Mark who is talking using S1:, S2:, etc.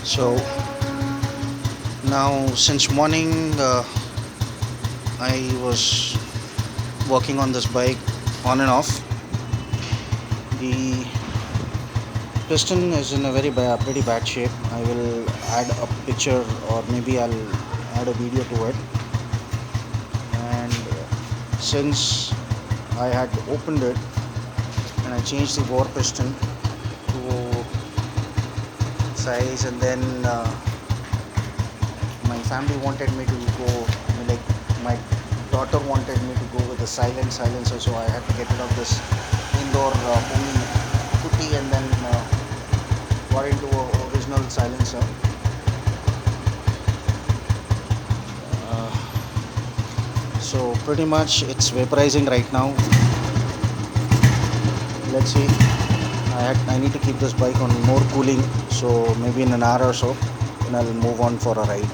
S1: So now since morning I was working on this bike on and off. The piston is in a pretty bad shape. I will add a picture or maybe I'll add a video to it. And since I had opened it and I changed the bore piston to size, and then my family wanted me to go, like my daughter wanted me to go with a silent silencer, so I had to get rid of this indoor home putty and then got into a original silencer. So pretty much it's vaporizing right now. Let's see. I need to keep this bike on more cooling, so maybe in an hour or so, and I'll move on for a ride.